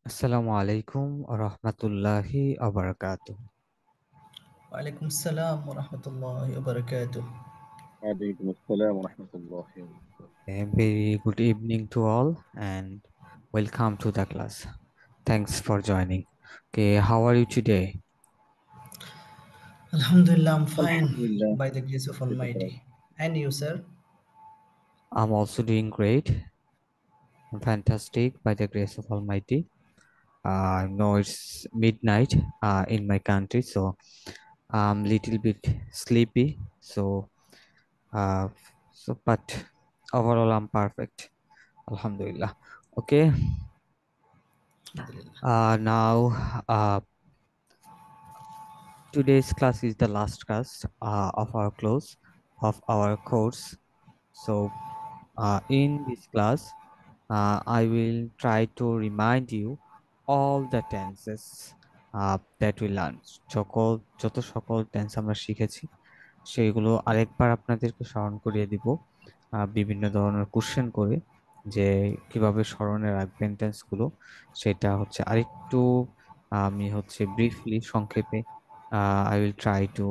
আসসালামু আলাইকুম রহমতুল্লাহি আবরাকাতুহ। وعليكم السلام ورحمة الله وبركاته. وعليكم السلام ورحمة الله وبركاته. A very good evening to all and welcome to the class. Thanks for joining. Okay, how are you today? Alhamdulillah, I'm fine الحمد لله. by the grace of Almighty. And you, sir? I'm also doing great and fantastic by the grace of Almighty. I know it's midnight in my country, so I'm little bit sleepy. Uh, but overall I'm perfect. Alhamdulillah. Okay. Alhamdulillah. Now, today's class is the last class of our close of our course. In this class, I will try to remind you all the tenses that we learned. যত সকল tense আমরা শিখেছি সেইগুলো আরেকবার আপনাদেরকে স্মরণ করিয়ে দিব বিভিন্ন ধরনের কোশ্চেন করে যে কিভাবে স্মরণে রাখবেন টেন্স গুলো সেটা হচ্ছে আরেকটু আমি হচ্ছে ব্রিফলি সংক্ষেপে আই উইল ট্রাই টু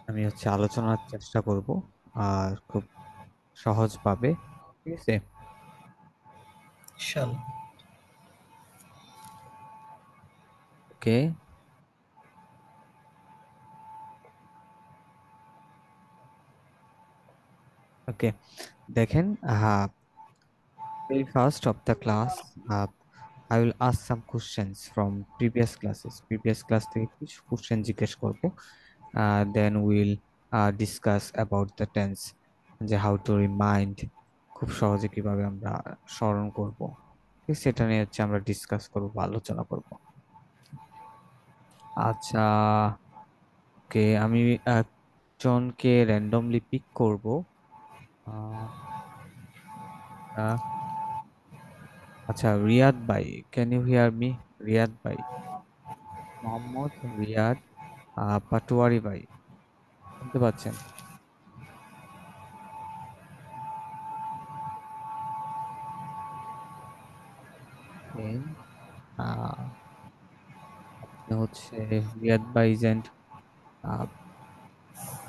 আমি হচ্ছে আলোচনার চেষ্টা করব আর খুব সহজভাবে, ঠিক আছে? Inshallah. ওকে, ওকে, দেখেন, very first of the class, I will ask some questions from previous classes. Previous class থেকে কিছু কোশ্চেন জিজ্ঞেস করব। Then we'll discuss about the tense, যে how to remind, খুব সহজে কিভাবে আমরা স্মরণ করব। ঠিক আছে, সেটা নিয়ে হচ্ছে আমরা ডিসকাস করব বা আলোচনা করব। আচ্ছা, ওকে, আমি একজনকে র্যান্ডমলি পিক করব। আহ, আহ, আচ্ছা, রিয়াদ ভাই, can you hear me? Riyad ভাই, মোহাম্মদ রিয়াদ পাটোয়ারি ভাই, শুনতে পাচ্ছেন? Okay, আহ, আপনি হচ্ছে রিয়াদ ভাই এজেন্ট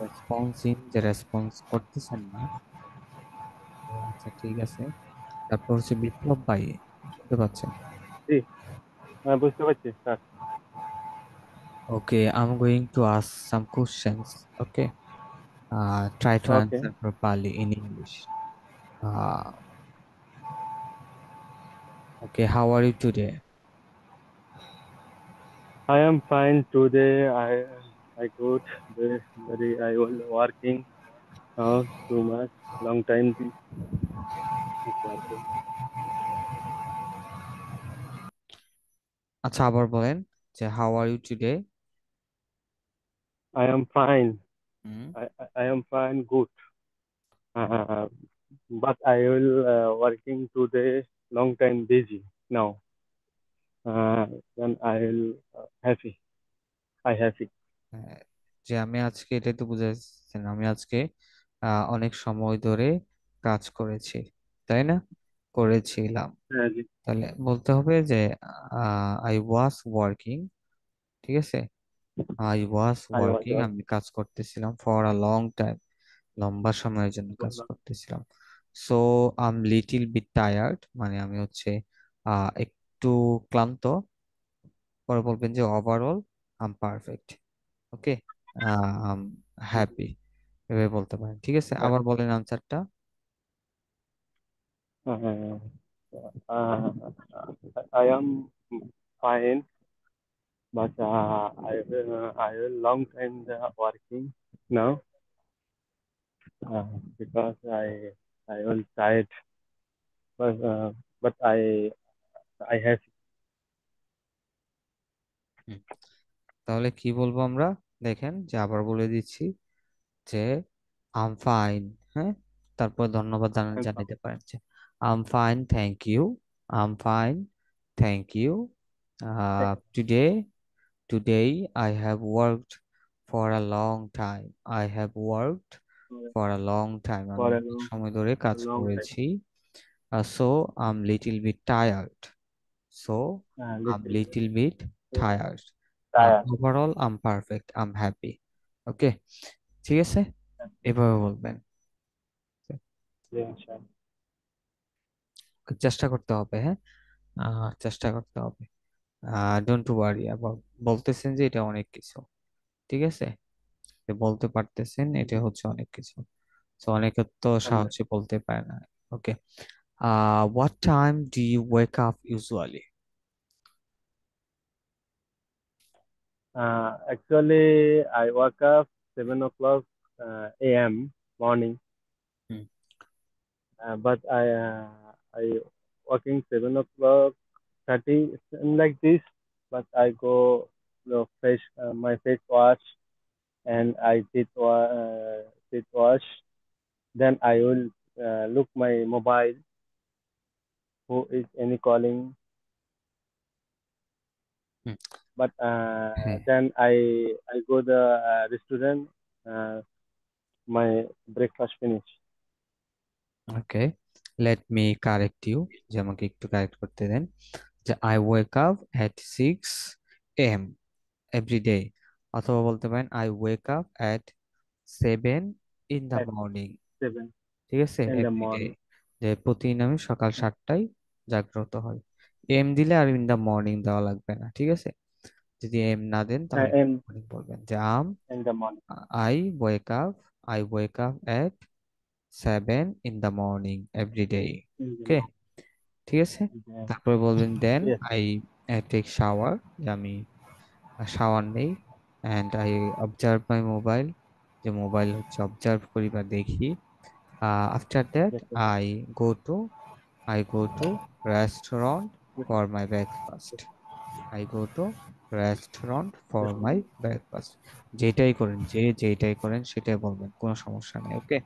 রেসপন্সিং, যে রেসপন্স করতেছেন না। তো আচ্ছা, ঠিক আছে। তারপর হচ্ছে বিপ্লব ভাই, শুনতে পাচ্ছেন? জি, বুঝতে পারছি sir. Okay, I'm going to ask some questions. Okay, try to okay, answer properly in English. Uh, okay, how are you today? I am fine today. I good. Very I was working too much long time this working. আচ্ছা, আবার বলেন যে how are you today? I am fine. Hmm, I am fine good. Uh, but I will working today long time busy now. Then I will happy. I happy. হ্যাঁ, যে আমি আজকে, এটাই তো বুঝাচ্ছেন, আমি আজকে অনেক সময় ধরে কাজ করেছি, তাই না? করেছিলাম, জি, তাহলে বলতে হবে যে আই ওয়াজ ওয়ার্কিং। ঠিক আছে, I was I was working, আমি কাজ করতেছিলাম ফর আ লং টাইম, লম্বা সময়ের জন্য কাজ working. করতেছিলাম। So I'm little bit tired, মানে আমি হচ্ছে একটু ক্লান্ত। পরে বলবেন যে ওভারঅল আম পারফেক্ট। ওকে, আম হ্যাপি, এভাবে বলতে পারেন। ঠিক আছে, আবার বলেন আনসারটা। Uh, uh, I am fine, but I will long time working now because I will tired, but I have হুম, তাহলে কি বলবো আমরা? দেখেন, যে আবার bole দিচ্ছি যে আম ফাইন। হ্যাঁ, তারপর ধন্যবাদ জানাতে পারেন যে I'm fine, thank you. I'm fine, thank you. Today, today I have worked for a long time. I have worked for a long time, আমি for অনেক সময় ধরে a কাজ long time. করেছি। So I'm little bit tired. So I'm Little bit. little bit Yeah. tired. Tired. Overall I'm perfect. I'm happy. Okay, ঠিক আছে, এভাবে বলবেন। Yeah, sure. চেষ্টা করতে হবে, হ্যাঁ, চেষ্টা করতে হবে। ডোন্ট ওয়ারি অ্যাবাউট, বলতেছেন যে এটা অনেক কিছু, ঠিক আছে, যে বলতে পারতেছেন এটা হচ্ছে অনেক কিছু। তো অনেকে তো Alhamdulillah. সাহসে বলতে পারে না। Okay, what time do you wake up usually? Actually, I woke up 7 o'clock a.m. morning, but I working 7 o'clock 30 something like this. But I go fresh my face wash and I did wash. Then I will look my mobile. Who is any calling? But হ্যাঁ, then I go the restaurant. Uh, my breakfast finish. Okay, let me correct you, যে আমাকে একটু correct করতে দেন, যে I wake up at 6 AM every day, অথবা বলতে পারেন I wake up at 7 in the At morning, 7 ঠিক আছে, in the every day, morning. যে প্রতিদিন আমি সকাল 7টায় জাগ্রত হই। এম দিলে আর ইন দা মর্নিং দেওয়া লাগবে না, ঠিক আছে, যদি এম না দেন তাহলে In মর্নিং বলবেন যে in the morning. I wake up I wake up at 7 in the morning every day. In the okay, morning. ঠিক আছে, Yeah. তারপরে বলবেন দেন Yes. আই টেক শাওয়ার, যে আমি শাওয়ার নেই, and I observe my mobile, যে মোবাইল হচ্ছে observe করি বা দেখি। After that Yes. Yes. I go to I go to restaurant Yes. for my breakfast. I go to restaurant for Yes. my breakfast. যেটাই করেন, যেটাই করেন সেটাই বলবেন, কোনো সমস্যা নেই। ওকে,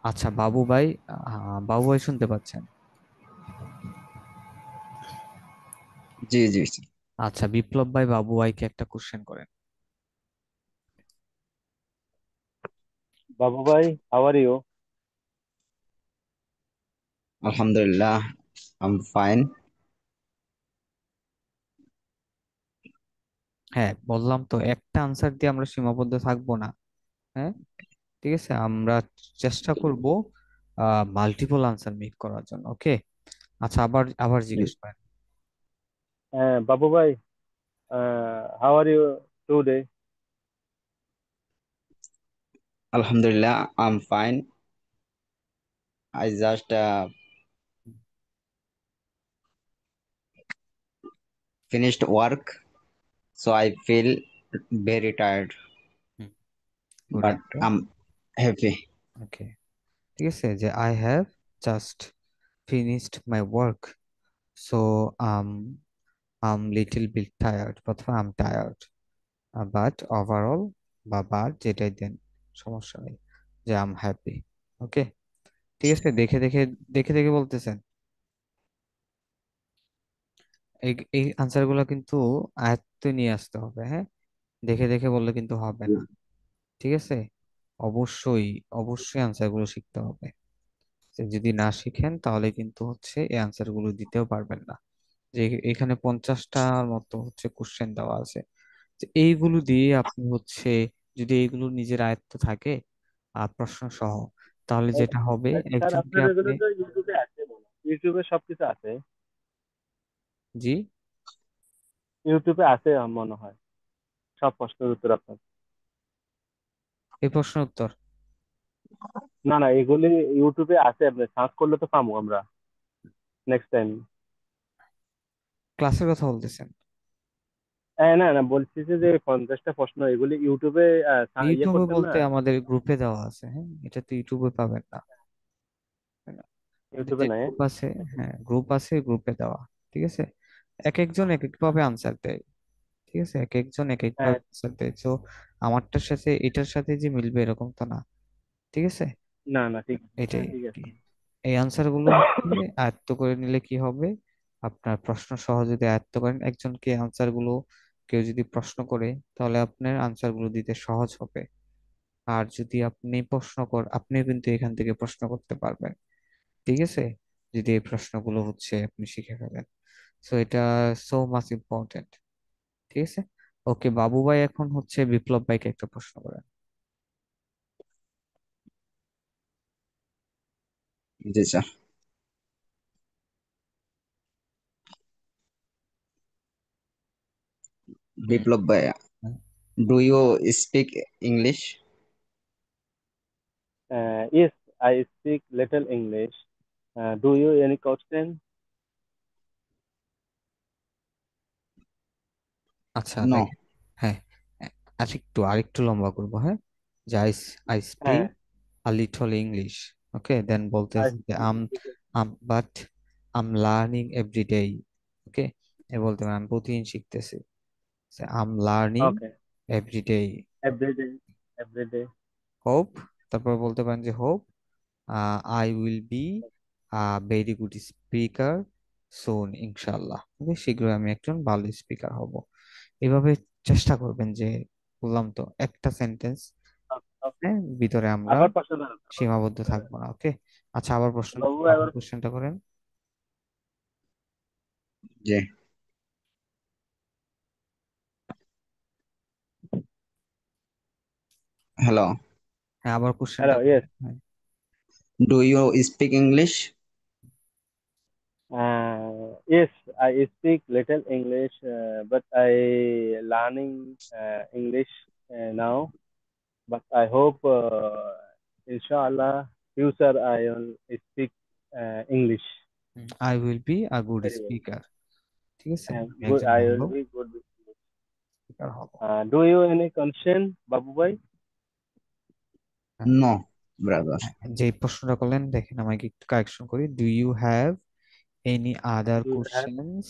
আচ্ছা বাবু ভাই, বাবু ভাই শুনতে পাচ্ছেন? জি জি sir. আচ্ছা বিপ্লব ভাই বাবু ভাইকে একটা কোশ্চেন করেন। Babu bhai, how are you? Alhamdulillah, I'm fine. হ্যাঁ, বললাম তো একটা আনসার দিয়ে আমরা সীমাবদ্ধ থাকবো না। হ্যাঁ, ঠিক আছে, আমরা চেষ্টা করব মাল্টিপল আনসার মেক করার জন্য। ওকে, আচ্ছা আবার আবার জিজ্ঞেস করেন। Babu bhai, how are you today? Alhamdulillah, I'm fine. I just finished work, so I feel very tired, good but answer. I'm happy. Okay, ঠিক আছে, যে I have just finished my work, so I'm I'm little bit tired, প্রথমে I'm tired, but overall, বা but যেটাই দেন সমস্যা নেই, যে আম হ্যাপি। ওকে, ঠিক আছে, দেখে দেখে দেখে দেখে বলতেছেন। এই এই আনসার গুলো কিন্তু আয়ত্তে নিয়ে আসতে হবে, হ্যাঁ, দেখে দেখে বললে কিন্তু হবে না, ঠিক আছে, অবশ্যই অবশ্যই আনসার গুলো শিখতে হবে। যদি না শিখেন তাহলে কিন্তু হচ্ছে এই আনসার গুলো দিতেও পারবেন না। যে এখানে 50টার মতো হচ্ছে কোশ্চেন দেওয়া আছে, যে এইগুলো দিয়ে আপনি হচ্ছে, যদি এইগুলো নিজের আয়ত্ত থাকে প্রশ্ন সহ, তাহলে যেটা হবে স্যার একজনকে আপনার এগুলো আপনি, তো ইউটিউবে আছে মনে হয়। ইউটিউবে সবকিছু আছে। জি, ইউটিউবে আছে মনে হয় সব প্রশ্নের উত্তর আপনার। এই প্রশ্নের উত্তর না না, এগুলি ইউটিউবে আছে, আপনি সার্চ করলে তো পাবো আমরা নেক্সট টাইম। ক্লাসের কথা বলতেছেন? না না, বলছি যে 50টা প্রশ্ন এগুলি ইউটিউবে ইয়ে ইউটিউবে করবেন না। বলতে আমাদের গ্রুপে দেওয়া আছে, হ্যাঁ, এটা তো ইউটিউবে পাবেন না, তাই না? আমাদের ইউটিউবে যে নাই। গ্রুপ আছে, হ্যাঁ গ্রুপ আছে, গ্রুপে দেওয়া, ঠিক আছে, এক একজন এক এক ভাবে আনসার দেয়, ঠিক আছে, এক একজন এক এক হ্যাঁ। ভাবে আনসার দেয়, তো আমারটার সাথে এটার সাথে যে মিলবে এরকম তো না, ঠিক আছে, না না, ঠিক আছে। এটাই ঠিক আর কি। আছে। এই আনসার গুলো হচ্ছে আয়ত্ত করে নিলে কি হবে, আপনার প্রশ্ন সহ যদি আয়ত্ত করেন, একজনকে আনসার গুলো কেউ যদি প্রশ্ন করে, তাহলে আপনার আনসার গুলো দিতে সহজ হবে। আর যদি আপনি প্রশ্ন আপনিও কিন্তু এখান থেকে প্রশ্ন করতে পারবেন, ঠিক আছে, যদি এই প্রশ্নগুলো হচ্ছে আপনি শিখে ফেলেন। সো এটা সো মাচ ইম্পর্টেন্ট। ঠিক আছে। ওকে, বাবু ভাই এখন হচ্ছে বিপ্লব ভাইকে একটা প্রশ্ন করেন। জি স্যার। হুম। বিপ্লব ভাইয়া, do you speak English? Yes, I speak little English. Do you any question? আচ্ছা নো। দেখ, হ্যাঁ, আরেকটু লম্বা করবো, হ্যাঁ, যে I speak Uh, a little English. Okay, then I বলতেছে যে speak um little. Um but I'm learning every day. Okay, এ বলতে পারেন আমি প্রতিদিন শিখতেছি। I'm learning Okay. Every day. Every day. Every day. Hope, তারপর বলতে পারেন যে hope I will be very good speaker soon, ইনশাল্লাহ। ওকে, শীঘ্রই আমি একজন ভালো স্পিকার হব। এভাবে চেষ্টা করবেন যে, বললাম তো একটা সেন্টেন্স Okay. ভিতরে আমরা আবার প্রশ্ন করেন। সীমাবদ্ধ থাকবো না। ওকে, আচ্ছা, আবার প্রশ্ন, বাবু আবার আবার কোশ্চেনটা করেন। জি। হ্যালো, হ্যাঁ, আবার কোশ্চেনটা hello. করেন। Yes. হ্যাঁ। Do you speak English? Yes, I speak little English, but I learning English now. But I hope, inshallah, future I will speak English I will be a good very well. Speaker. ঠিক আছে, And আমি good, একজন I ভালো will be good with English. Speaker হব। Do you any concern, Babu bhai? হ্যাঁ, no brother. যে প্রশ্নটা করলেন দেখেন, আমাকে একটু কারেকশন করি। Do you have any other Do you have questions?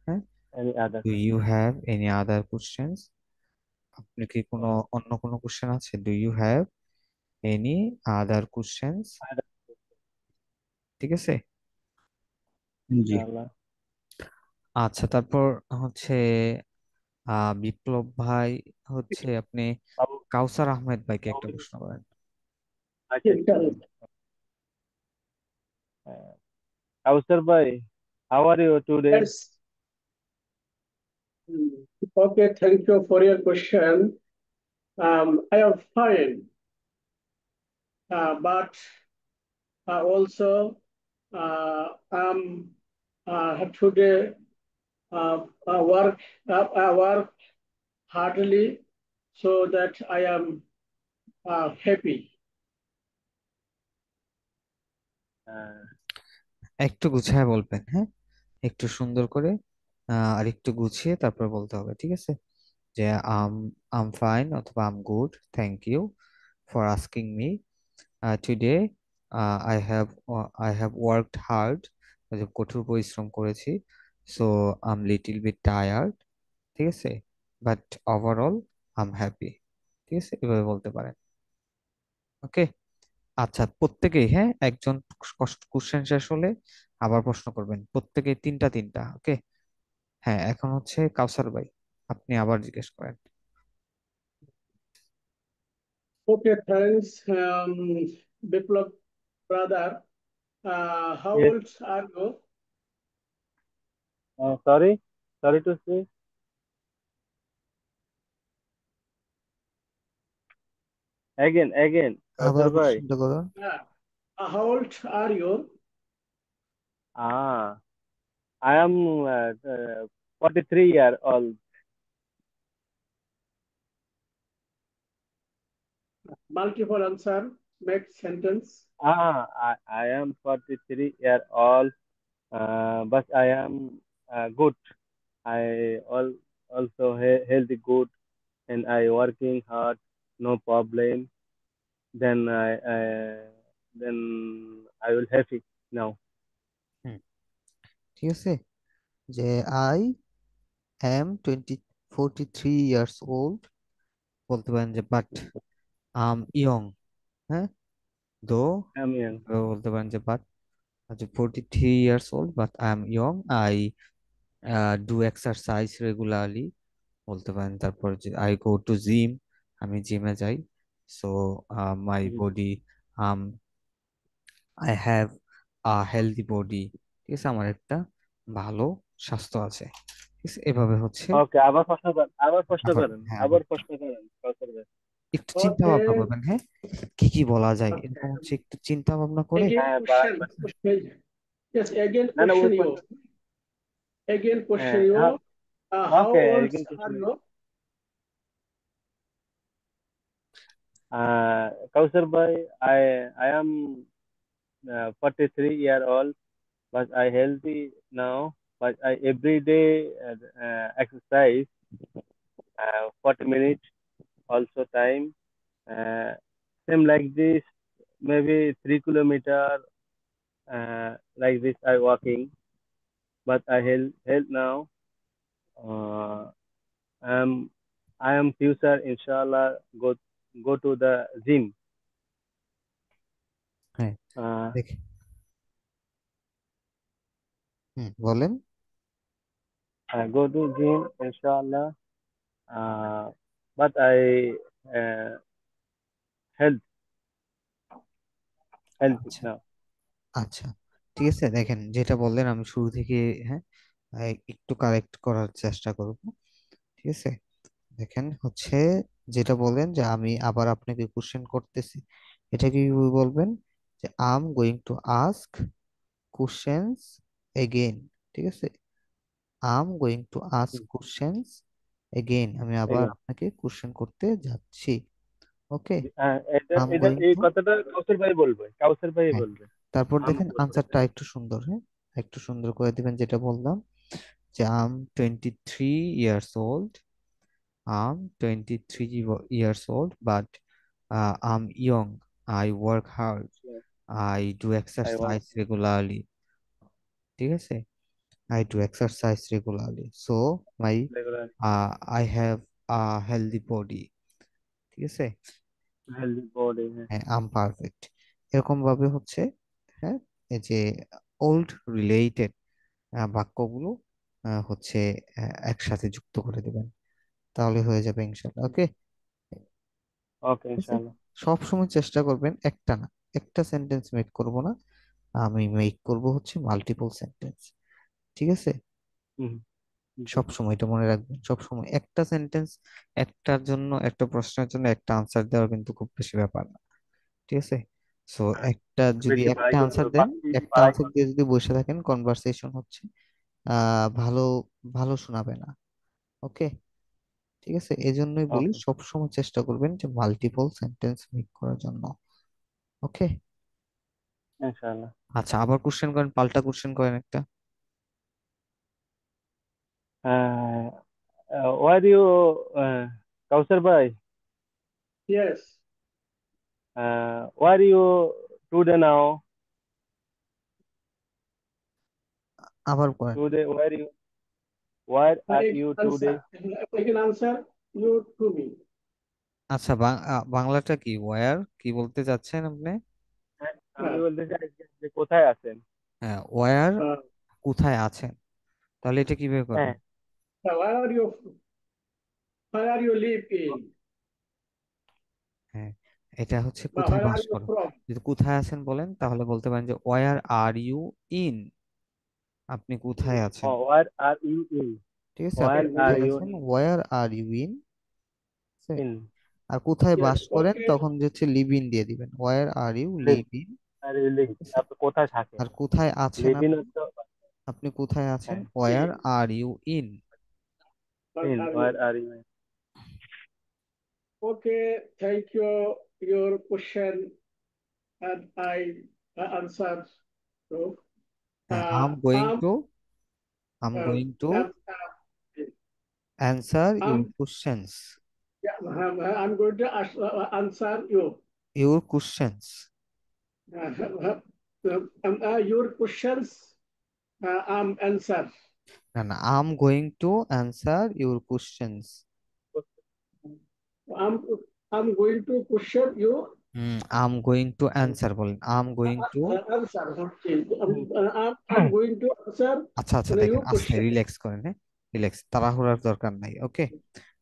হ্যাঁ, any other do you question? Have any other questions? আপনি কি কোনো অন্য কোনো কোশ্চেন আছে? Do you have any other questions? Other, ঠিক আছে। জি। inshallah. আচ্ছা, তারপর হচ্ছে বিপ্লব ভাই হচ্ছে আপনি Babu, কাউসার আহমেদ ভাইকে একটা Babu, প্রশ্ন করেন। okay. Uh, Kausar bhai, how are you today? Yes. Okay, thank you for your question. I am fine, but also today work work hardly so that I am happy. Uh, একটু গুছায় বলবেন, হ্যাঁ, একটু সুন্দর করে আর একটু গুছিয়ে তারপর বলতে হবে, ঠিক আছে? যে আম আম ফাইন অথবা I'm good, thank you for asking me today, I have worked hard, কঠোর পরিশ্রম করেছি। So I'm little bit tired. ঠিক আছে, বাট ওভারঅল আম হ্যাপি। ঠিক আছে, এভাবে বলতে পারেন। ওকে, আচ্ছা, প্রত্যেকেই, হ্যাঁ, একজন কোশ্চেন শেষ হলে আবার প্রশ্ন করবেন, প্রত্যেকেই তিনটা তিনটা। ওকে, হ্যাঁ, এখন হচ্ছে কাউসার ভাই, আপনি আবার জিজ্ঞেস করেন। Okay, thanks, Biplab brother. How yes. old are you? Sorry to say. Again, আবার Kausar bhai. কোশ্চেনটা করুন। Yeah. How old are you? Ah, I am 43-year old. Multiple answer. Make sentence. I am 43-year old, but I am good. I also healthy good, and I working hard, no problem. Then I will happy now. হুম, ঠিক আছে, যে I am 43 years old, বলতে পারেন যে but um young. হ্যাঁ, দো, I'm young. বলতে পারেন যে বাট, আচ্ছা, 43 years old but I am young, I do exercise regularly, বলতে পারেন। তারপর যে আই গো টু জিম, আমি জিমে যাই। So my Mhm. Body, I have healthy body, ঠিক আছে, আমার একটা ভালো স্বাস্থ্য আছে, ঠিক আছে, এভাবে হচ্ছে। ওকে, আবার প্রশ্ন আবার করেন, হ্যাঁ, আবার আবার প্রশ্ন করেন কাউসার ভাই। একটু চিন্তা ভাবনা Okay. করবেন, হ্যাঁ, কি কি বলা যায় এরকম Okay. হচ্ছে, একটু চিন্তা ভাবনা করে। Again হ্যাঁ question. Okay. Yes, again না না, ওই question you. Again হ্যাঁ question you. হ্যাঁ, How ওকে, old এরকম কিছু are নেই। you? Kausar bhai, I am 43 year old, but I healthy now. But I every day exercise 40 minutes also time. Uh, Same like this, maybe 3 kilometer like this I walking. But I health now. Uh, I'm I am future inshallah go to the gym. হ্যাঁ, Uh, দেখে বলেন। I go to gym inshallah. Uh, but I health healthy আচ্ছা, now. আচ্ছা, ঠিক আছে, দেখেন যেটা বললেন আমি শুরু থেকে, হ্যাঁ, একটু কারেক্ট করার চেষ্টা করব, ঠিক আছে। দেখেন হচ্ছে, যেটা বলেন যে আমি আবার আপনাকে কোশ্চেন করতেছি, এটা কি বলবেন যে I'm going to ask questions again, ঠিক আছে, I'm going to ask questions again, আমি আবার Again. আপনাকে কোশ্চেন করতে যাচ্ছি, ওকে, আম এটা গোয়িং এই টু, কথাটা কাউসার ভাই বলবে, কাউসার ভাই হ্যাঁ, বলবে। তারপর আম দেখেন বলবে না। আনসারটা একটু সুন্দর, হ্যাঁ, একটু সুন্দর করে দিবেন, যেটা বললাম যে আম 23 years old, I'm 23 years old, but I'm young. I work hard. Yes, I do I want exercise regularly. ঠিক আছে? I do exercise regularly. So my regular I have a healthy body. ঠিক আছে? healthy body. হ্যাঁ, হ্যাঁ, I'm perfect. এরকম ভাবে হচ্ছে, হ্যাঁ, এই যে ওল্ড রিলেটেড বাক্যগুলো হচ্ছে একসাথে যুক্ত করে দিবেন, তাহলে হয়ে যাবে ইনশাল্লাহ, ওকে। ওকে ঠিক আছে, ইনশাআল্লাহ। সব সময় চেষ্টা করবেন একটা না, একটা সেন্টেন্স মেক করব না, আমি মেক করব হচ্ছে মাল্টিপল সেন্টেন্স, ঠিক আছে। হুম হুম, সব সময় এটা মনে রাখবেন, সব সময় একটা সেন্টেন্স, একটার জন্য, একটা প্রশ্নের জন্য একটা আনসার দেওয়া কিন্তু খুব বেশি ব্যাপার না, ঠিক আছে। সো হ্যাঁ, একটা যদি বেশি একটা আনসার দেন, বাড়তি একটা বাড়াই আনসার দিয়ে যদি বসে থাকেন, কনভারসেশন হচ্ছে ভালো ভালো শোনাবে না, ওকে, ঠিক আছে, এজন্যই বলি ওকে সব সময় চেষ্টা করবেন যে মাল্টিপল সেন্টেন্স মেক করার জন্য, ওকে। ইনশাআল্লাহ। আচ্ছা, আবার কোশ্চেন করেন, পাল্টা কোশ্চেন করেন একটা। Uh, where you কাউসার ভাই, Yes. where you today now? আবার করেন। Today where are you today? I can answer you to me. আচ্ছা, বাংলাটা কি, ওয়্যার কি বলতে চাচ্ছেন আপনি? হ্যাঁ, আমি Uh, বলতে চাই যে কোথায় আছেন। হ্যাঁ, ওয়্যার uh, কোথায় আছেন, তাহলে এটা কিভাবে হ্যাঁ, করবেন? where are you? Where are you live in? হ্যাঁ, এটা হচ্ছে কোথায় Where are বাস you করো, from? যদি কোথায় আছেন বলেন তাহলে বলতে পারেন যে ওয়্যার আর ইউ ইন, আপনি কোথায় আছেন, where are you in? ঠিক আছে, আপনি Where are কোথায় you আছেন, in? Where are you in, In আর কোথায় বাস Yes. করেন Okay. তখন যে হচ্ছে লিভ ইন দিয়ে দিবেন, where are you live, live in, are you live, আপনি কোথায় থাকেন। আর কোথায় আছেন লিভ ইন আপনি, হচ্ছে আপনি কোথায় আছেন, হ্যাঁ, where are you in. Where in are where you? are you in? Okay. Thank you. Your question and I answered. So, হ্যাঁ, I'm um, going to um, answer your um, questions, yeah, I'm going to answer you. Your questions, Your questions, answer. না না, I'm going to answer your questions, I'm, I'm going to question you. I'm going to answer বলেন, I'm going to, Answer. Okay. I'm going to answer আচ্ছা আচ্ছা, দেখেন your আস্তে question. Relax করেন, হ্যাঁ, relax, তাড়াহুড়ার দরকার নাই, ওকে।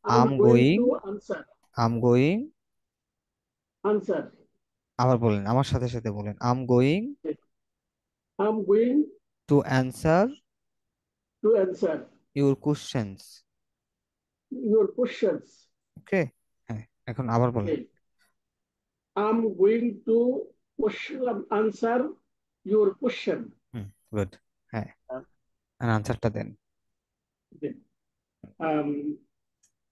আম I'm going going, to answer. Um going, Answer. আবার বলেন, আমার সাথে সাথে বলেন, I'm going I'm going to answer to answer your questions. your questions. ওকে, হ্যাঁ, এখন আবার বলেন। Okay. I'm going to answer your question. Good, হ্যাঁ, আনসারটা দেন। Okay.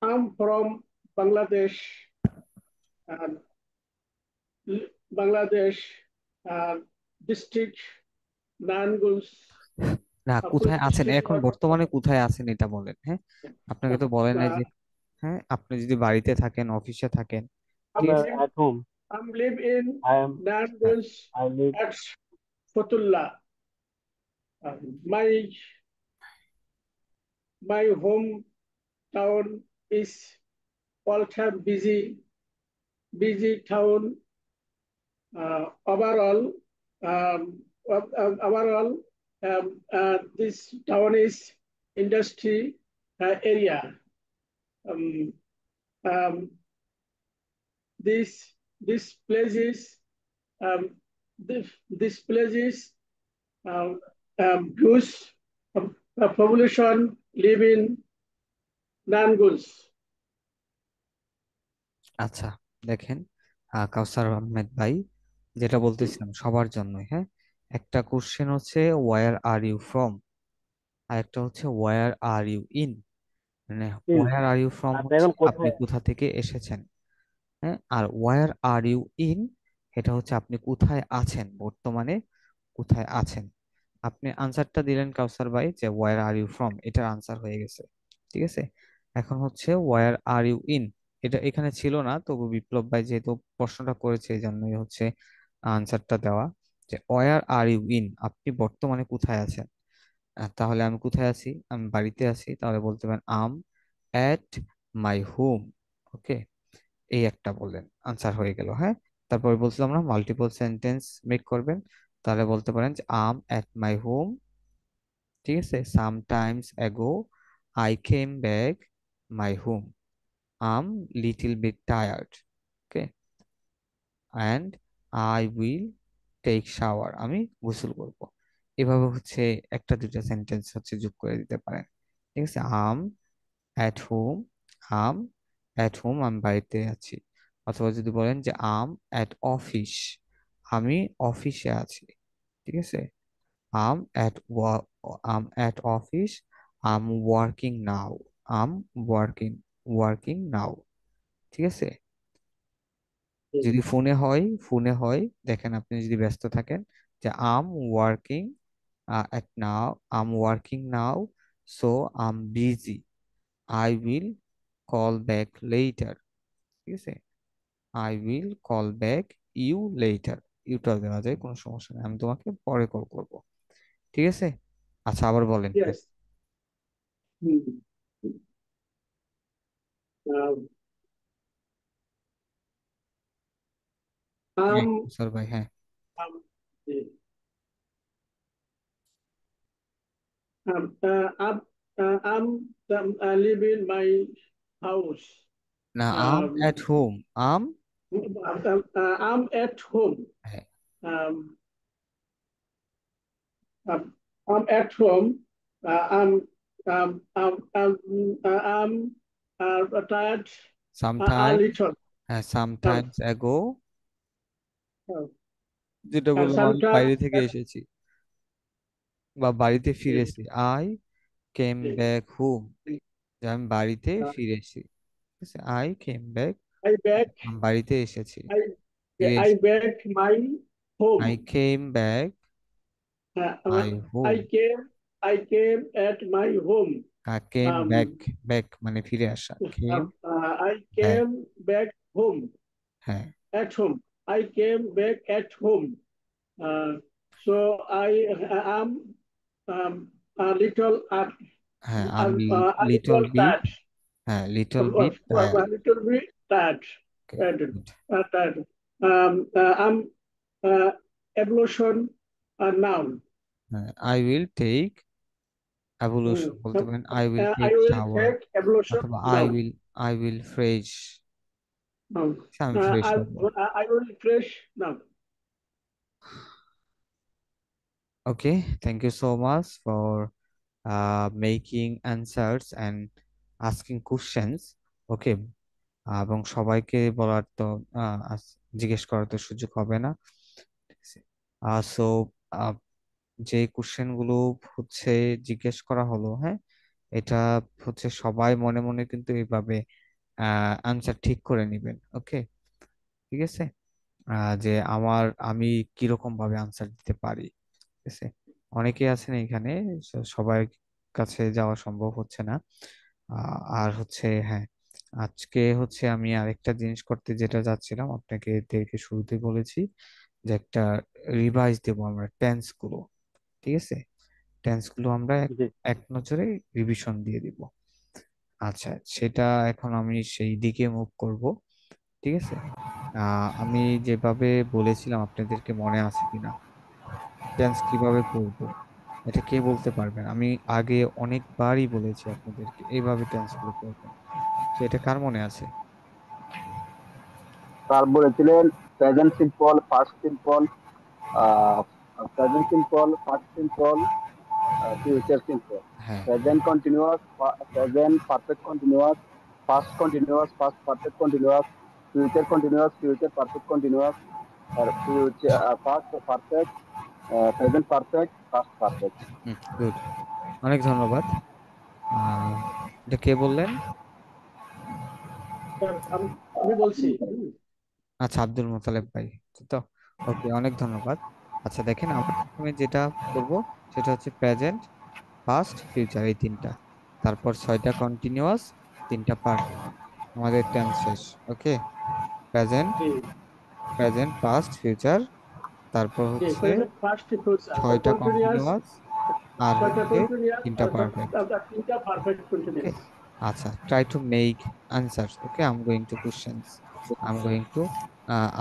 I'm from Bangladesh. uh, Bangladesh district, Nangus. না, কোথায় আছেন District. এখন, বর্তমানে কোথায় আছেন এটা বলেন। হ্যাঁ, আপনাকে তো বলেন নাই যে, হ্যাঁ, আপনি যদি বাড়িতে থাকেন, অফিসে থাকেন, ঠিক আছে। At home. I'm live in I am. হ্যাঁ, Nangus I live. at Fatullah. My hometown is all-time busy town. Overall, overall, this town is industry area. Um, um, this place is this place is huge population live in Nangus. আচ্ছা, দেখেন, কাউসার আহমেদ ভাই, যেটা বলতেছিলাম সবার জন্য, হ্যাঁ, একটা question হচ্ছে ওয়ার আর ইউ ফ্রম, আর একটা হচ্ছে ওয়ার আর ইউ ইন। মানে In. Where are you from আপনি হচ্ছে এখন আপনি কোথায়? কোথা থেকে এসেছেন, হ্যাঁ, আর ওয়ার আর ইউ ইন এটা হচ্ছে আপনি কোথায় আছেন, বর্তমানে কোথায় আছেন। আপনি আনসারটা দিলেন কাউসার ভাই যে ওয়ার আর ইউ ফ্রম, এটার আনসার হয়ে গেছে, ঠিক আছে। এখন হচ্ছে ওয়ার আর ইউ ইন, এটা এখানে ছিল না, তবু বিপ্লব ভাই যেহেতু প্রশ্নটা করেছে এই জন্যই হচ্ছে আনসারটা দেওয়া, যে ওয়ার আর ইউ ইন, আপনি বর্তমানে কোথায় আছেন। তাহলে আমি কোথায় আছি, আমি বাড়িতে আছি, তাহলে বলতে পারেন আম এট মাই হোম। ওকে, এই একটা বললেন, আনসার হয়ে গেল। হ্যাঁ, তারপরে বলছিলাম না মাল্টিপল সেন্টেন্স মেক করবেন, তাহলে বলতে পারেন যে আম এট মাই হোম, ঠিক আছে। Sometimes ago I came back my home, I'm little bit tired, okay, and I will take shower, আমি গোসল করব। এভাবে হচ্ছে একটা দুইটা সেন্টেন্স হচ্ছে যোগ করে দিতে পারেন, ঠিক আছে। I'm at home, I'm at home, আমি বাড়িতে আছি। অথবা যদি বলেন যে আম অ্যাট অফিস, আমি অফিসে আছি, ঠিক আছে। I'm at I'm at office, I'm working now, I'm working working now, ঠিক আছে। যদি ফোনে হয় দেখেন, আপনি যদি ব্যস্ত থাকেন, যে আম working at now, I'm working now, so I'm busy. I will call back later. ঠিক আছে, I will call back you later. ইউটাও দেওয়া যায়, কোনো সমস্যা নেই, আমি তোমাকে পরে কল করব, ঠিক আছে। আচ্ছা, আবার বলেন। হ্যাঁ, Yes. Hmm. Um, হ্যাঁ, I'm স্যার ভাই, হ্যাঁ। um, I'm live in my house. না, um Um, at home, um, I'm at home. হ্যাঁ, Um, I'm at home. I'm tired a sometimes, little. হ্যাঁ, Um, সামটাইমস অ্যাগো, uh, যেটা বললাম আমি Sometimes. বাইরে থেকে এসেছি বা বাড়িতে ফিরেছি, আই কেম ব্যাক হোম, আমি বাড়িতে ফিরেছি, ঠিক আছে। I came back, I back. আমি বাড়িতে এসেছি, I ফিরে I এসেছি। back my I home. Came back my home, I came at my home. Came back, Um, back মানে ফিরে আসা, কেম I back, came back home হ্যাঁ, at home. I came back at home. Uh, so I am a little হ্যাঁ, আমি a little little bit, tired. হ্যাঁ, little A bit tired, little bit tired. Okay, Tired. Good. Tired. I'm evolution noun. হ্যাঁ, I will take evolution, বলতে পারেন I will I take will shower, take evolution অথবা noun. I will fresh, Noun. আমি fresh I হব। I will fresh noun. Okay, thank you so much for making answers and asking questions. Okay, এবং সবাইকে বলার তো জিজ্ঞেস করার তো সুযোগ হবে না। সো যে কোশ্চেন গুলো হচ্ছে জিজ্ঞেস করা হলো, হ্যাঁ, এটা হচ্ছে সবাই মনে মনে কিন্তু এইভাবে আনসার ঠিক করে নেবেন। ওকে, ঠিক আছে। যে আমি কিরকম ভাবে আনসার দিতে পারি, ঠিক আছে। অনেকে আছেন এখানে, সবার কাছে যাওয়া সম্ভব হচ্ছে না। আর হচ্ছে হ্যাঁ, আজকে হচ্ছে আমি আরেকটা জিনিস করতে যেটা যাচ্ছিলাম, আপনাকে এদেরকে শুরুতে বলেছি যে একটা রিভাইজ দেবো আমরা টেন্স গুলো, ঠিক আছে। টেন্স গুলো আমরা জি এক নজরে রিভিশন দিয়ে দিব। আচ্ছা, সেটা এখন আমি সেই দিকে মুভ করব, ঠিক আছে। আমি যেভাবে বলেছিলাম আপনাদেরকে মনে আছে কিনা, টেন্স কিভাবে পড়বো এটা কে বলতে পারবেন? আমি আগে অনেকবারই বলেছি আপনাদেরকে এইভাবে টেন্স গুলো পড়বেন, সেটা কার মনে আছে? স্যার বলেছিলেন present simple, past simple, present simple, past simple, future simple, হ্যাঁ, present continuous, present perfect continuous, past continuous, past perfect continuous, future continuous, future perfect continuous, আর future past perfect, present perfect, past perfect. Good, অনেক ধন্যবাদ। আহ এটা কে বললেন? Sir আমি বলছি। আচ্ছা, আব্দুল মোতালেব ভাই, তো ওকে, অনেক ধন্যবাদ। আচ্ছা দেখেন, আমরা প্রথমে যেটা করব সেটা হচ্ছে প্রেজেন্ট, পাস্ট, ফিউচার, এই তিনটা, তারপর 6টা কন্টিনিউয়াস, 3টা পারফেক্ট, আমাদের টেন্স শেষ। ওকে, প্রেজেন্ট, জি পাস্ট, ফিউচার, তারপর জি, হচ্ছে প্রেজেন্ট ফার্স্ট ফিউচার 6টা কন্টিনিউয়াস, কন্টিনিউয়াস, আর ছয়টা হচ্ছে কন্টিনিউয়াস, 3টা পারফেক্ট। তিনটা পারফেক্ট ওকে, কন্টিনিউয়াস। আচ্ছা, try to make answers. Okay, I'm going to questions. I'm going to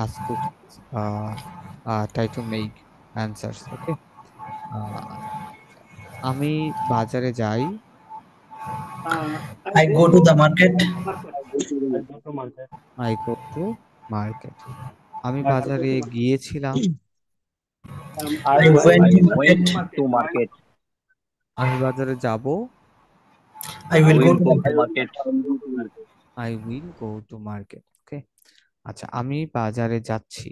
ask questions. Try to make answers. Okay. Uh, আমি বাজারে যাই। I I go go to to the market. market. I go to market. I go to market. আমি I go বাজারে to market. গিয়েছিলাম। I I went went to to market. market. আমি বাজারে যাব। I will go to go to market. market. I will go to market. Okay. আচ্ছা, আমি বাজারে যাচ্ছি।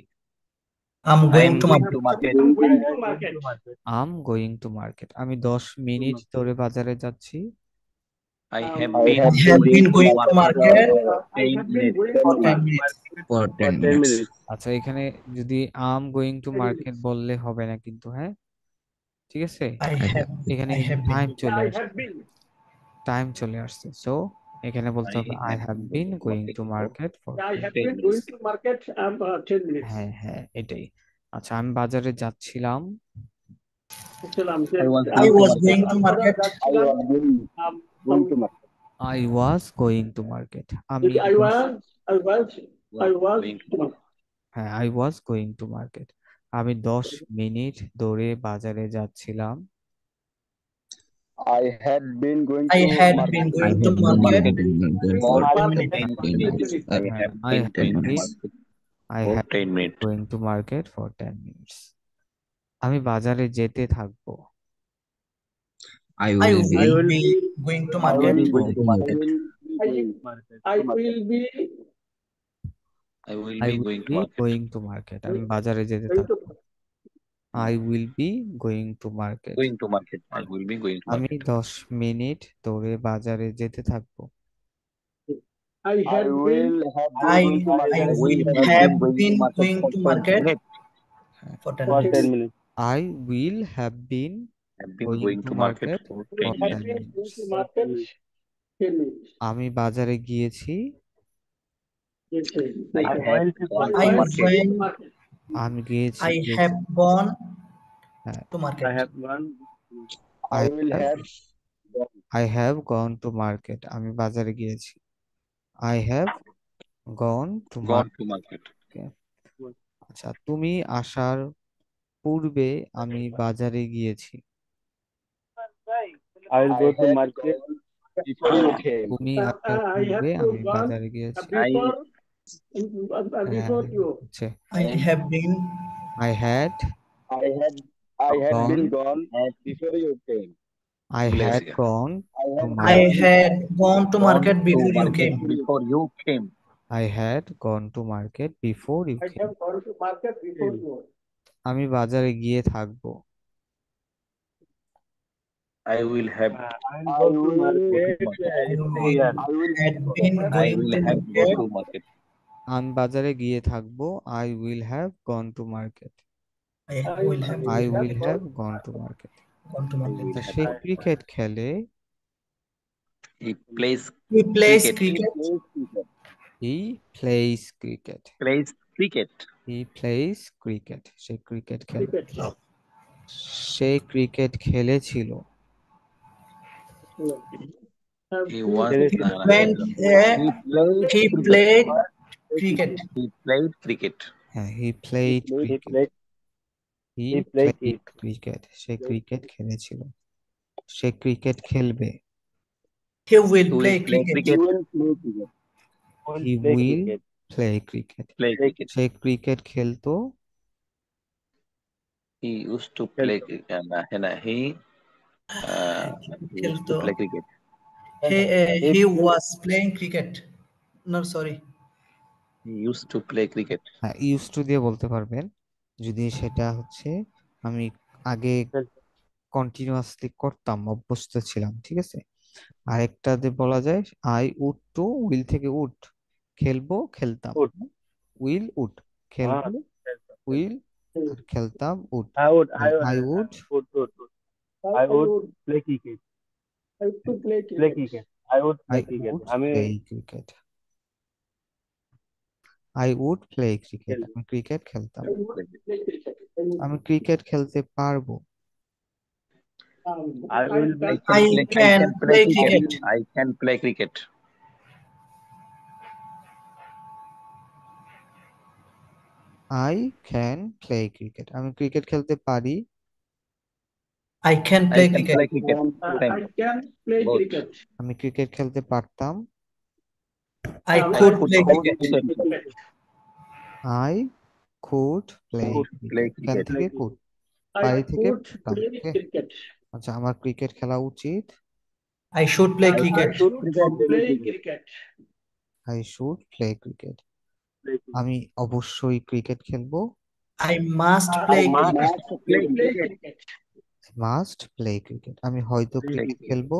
I'm I going am to going market. to market. I'm going I to am going market. to market. I'm going to market. আমি 10 minute ধরে বাজারে যাচ্ছি। I have I been I have going been to going to market market for I 10 have been minutes. going for to 10 market minutes. For For 10 10 minutes. minutes. আচ্ছা, এখানে যদি আম going two 10 market minutes. বললে হবে না কিন্তু, হ্যাঁ, ঠিক আছে। I I have have এখানে I কিন্তু have been. টাইম চলে I have আসছে, been. সো এখানে বলতে I হবে I have have been been going to going market to for market for I 10। have 10 been going minutes. to market 10 minutes. হ্যাঁ হ্যাঁ, এটাই। আচ্ছা, আমি বাজারে যাচ্ছিলাম। ছিলাম যে I was I going to was market. going to market. যাচ্ছিলাম। Going to market. I was going to market. আমি I 10 was I was I was Going to to market. হ্যাঁ, I was going to market. আমি 10 minute ধরে বাজারে যাচ্ছিলাম। I had been going I to had been market I going to have been market going for for ten Market minutes. 10 for 10 10 minutes. minutes. minutes. I হ্যাঁ, have I been 10 have going to been minutes. market I for have 10 minutes. Going to market for 10 minutes. আমি বাজারে যেতে থাকবো। I I will I will be will be be going to I I will market. be will going going to to I market. market. will be I going to market. I will be I will I be will going to be market. Going to market. আমি বাজারে যেতে going to থাকবো। I will be going to market. Going to market. I will be going to আমি market. 10 minute ধরে বাজারে যেতে থাকবো। I I had been will have been I going to I market. I I will have have been going to been market going for to 10 market minutes. হ্যাঁ, for 10 For 10 minutes. minutes. I will have been Have been going going two to market market for will 10 for have 10 minutes. been going minutes. to For 10 market minutes. 10 minutes. আমি বাজারে গিয়েছি। Yes, sir. I Like I that. have went to gone I to I went market. to went market. আমি গিয়েছি I গিয়েছি have gone হ্যাঁ, to I market. have gone. I I will have have I have gone to market. আমি বাজারে গিয়েছি। I have gone to gone to market. Market. আচ্ছা, তুমি আসার পূর্বে আমি বাজারে গিয়েছি। I will I go to had market. gone before you came. তুমি আসার I have পূর্বে to আমি gone বাজারে গিয়েছি। I হ্যাঁ, before you. হচ্ছে I have been I had I had I had been gone. gone before you came. I had Glacier. gone I to had I market. had gone to Gone market to before you market came. before you came. I had gone to market before you I came. have gone to market before you. আমি বাজারে গিয়ে থাকবো। I will have I'll I go to will market market. I in will 2 years. I will had been I going will to have go market. to market. আমি বাজারে গিয়ে থাকবো। I will have gone to market. I will have I will have gone to market. gone to market. তা সে cricket খেলে। He plays He plays cricket. cricket. He plays cricket. Plays cricket. He plays cricket. Say cricket খেলে। Cricket. সে cricket খেলেছিল। He was He He went there. he played He cricket. played cricket. He played cricket. হ্যাঁ, he played He cricket. played He he played played cricket. Say cricket খেলেছিল। সে cricket খেলবে। He will He will play play cricket. He cricket. will play cricket. He play will cricket. play cricket. Play cricket. Say cricket খেলতো। He used to play cricket. He used to play cricket. He was playing cricket. No, sorry. He used to play cricket. হ্যাঁ, use to দিয়ে বলতে পারবেন যদি সেটা হচ্ছে আমি আগে কন্টিনিউয়াসলি করতাম, অভ্যস্ত ছিলাম, ঠিক আছে। আরেকটা দিয়ে বলা যায় আই উড টু, উইল থেকে উড, খেলবো খেলতাম, Would. উইল উড, খেলবো উইল, আর খেলতাম would. I would I would would. I would play cricket. I have to play cricket. Play cricket. I would I play cricket. Would I mean, play cricket. I would play cricket, আমি cricket খেলতাম। I would play cricket. আমি cricket খেলতে পারবো। I will I be I can can play cricket. I can play cricket. I can play cricket, আমি cricket খেলতে পারি। I can I play can cricket. play cricket. Same. I can play Both. cricket. আমি cricket খেলতে পারতাম। I could play could cricket. cricket. I could play play cricket, can cricket. থেকে could, I পারি থেকে could পারতাম। play Okay? cricket. আচ্ছা, আমার cricket খেলা উচিত। I should play I cricket. should play cricket. I should play cricket, আমি অবশ্যই ক্রিকেট খেলবো। I must play cricket. Play cricket. Must play cricket, আমি হয়তো ক্রিকেট খেলবো।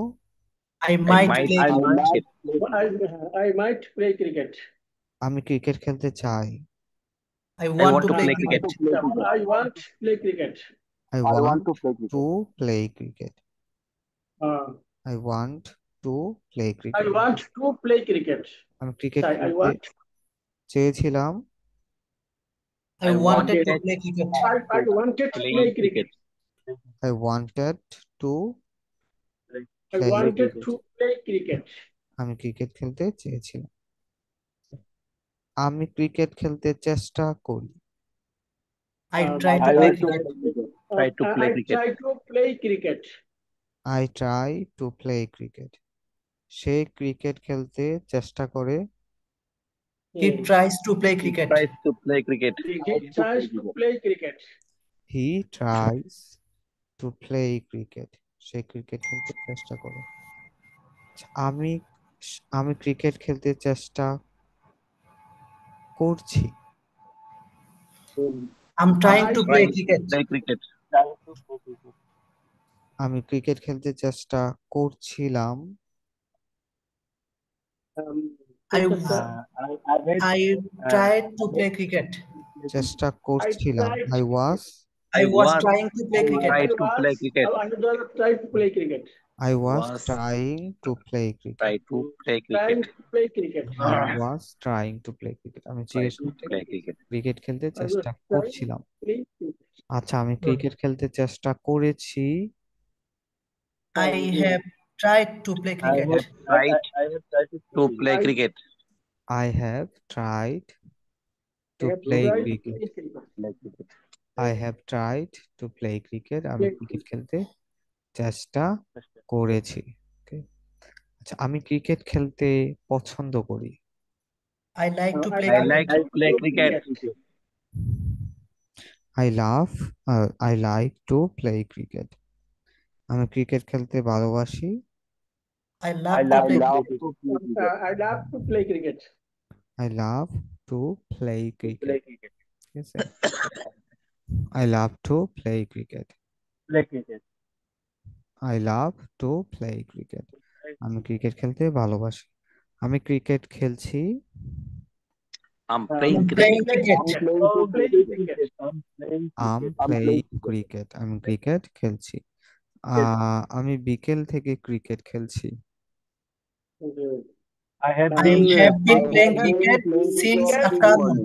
I might might play I cricket. might I might play cricket. আমি cricket খেলতে চাই। I want to play cricket. cricket. I want to play cricket. I I want want to play cricket. To play cricket. Uh, I want to play I cricket, want to play cricket. আমি cricket I খেলতে want. চেয়েছিলাম। I wanted to play cricket. I wanted to play play cricket. cricket. I wanted to I play wanted to play cricket. আমি cricket খেলতে চেয়েছিলাম। আমি cricket খেলতে চেষ্টা করি। I try to I play want to cricket. play cricket. Try to play I cricket. try to play cricket. I try to play cricket, say cricket খেলতে চেষ্টা করে। He tries to play cricket. Tries to play cricket. He tries to play cricket. He tries to play cricket, say cricket খেলতে চেষ্টা করে। আচ্ছা, আমি cricket খেলতে চেষ্টা করছি। I'm trying to play Tries to cricket. play cricket. আমি cricket খেলতে চেষ্টা করছিলাম। I I tried to play cricket. চেষ্টা করছিলাম। I was I was was trying to play cricket. Try to play cricket. I was trying to play cricket. I was Was trying to play cricket. Try to play Trying cricket. to play cricket. I was trying to play cricket. আমি Try জিজ্ঞেস to করতে play cricket. Cricket খেলতে I was চেষ্টা trying করছিলাম। to play cricket. আচ্ছা, আমি cricket খেলতে চেষ্টা করেছি। I have tried to play cricket. Tried I have tried to play cricket. I have tried to I have play tried to cricket. play cricket. Play cricket. I have tried to play cricket. আমি Play cricket খেলতে চেষ্টা করেছি। Okay? আচ্ছা, আমি cricket খেলতে পছন্দ করি। I like to play I cricket. like to play cricket. I like to play cricket. আমি ক্রিকেট খেলতে ভালোবাসি। I I love to love play to cricket. play cricket. I love to play cricket. I love to play To play cricket. cricket. ঠিক আছে? I love to play cricket. Play cricket. I love to play cricket. আমি cricket খেলতে ভালোবাসি। আমি cricket খেলছি। I'm I'm playing playing cricket. cricket. I'm playing Playing cricket. cricket. I'm playing I'm cricket. playing cricket. আমি cricket খেলছি। আমি বিকেল থেকে ক্রিকেট খেলছি। Okay. I have I been have been playing playing cricket cricket since Cricket afternoon.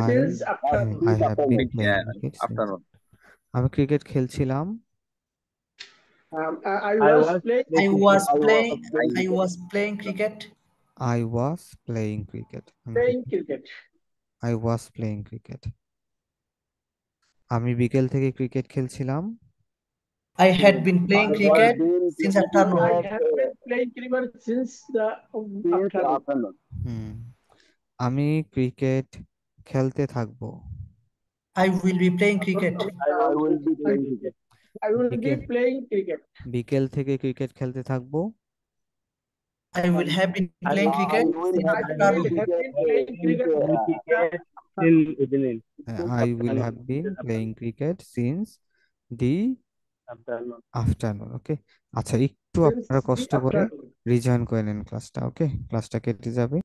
Since I afternoon. I have been Yeah, playing cricket since. afternoon. আমি cricket খেলছিলাম। I I was was playing. I was playing. playing I was playing cricket. I was playing cricket. আমি Playing cricket. I was playing cricket. আমি বিকেল থেকে cricket খেলছিলাম। I had been playing I cricket have been since playing afternoon. I cricket, have been playing cricket since the since afternoon. afternoon. হুম। আমি cricket খেলতে থাকবো। I will be playing cricket. I will be playing cricket. I will be Cricket. playing cricket. বিকেল থেকে cricket খেলতে থাকবো। I will have been I playing will cricket will since have afternoon. I have been playing cricket. cricket in evening. I will have been playing cricket since the Afternoon. afternoon. ওকে, আচ্ছা একটু Since আপনারা the কষ্ট করে afternoon. Rejoin করে নেন ক্লাসটা। ওকে, ক্লাসটা কেটে যাবে।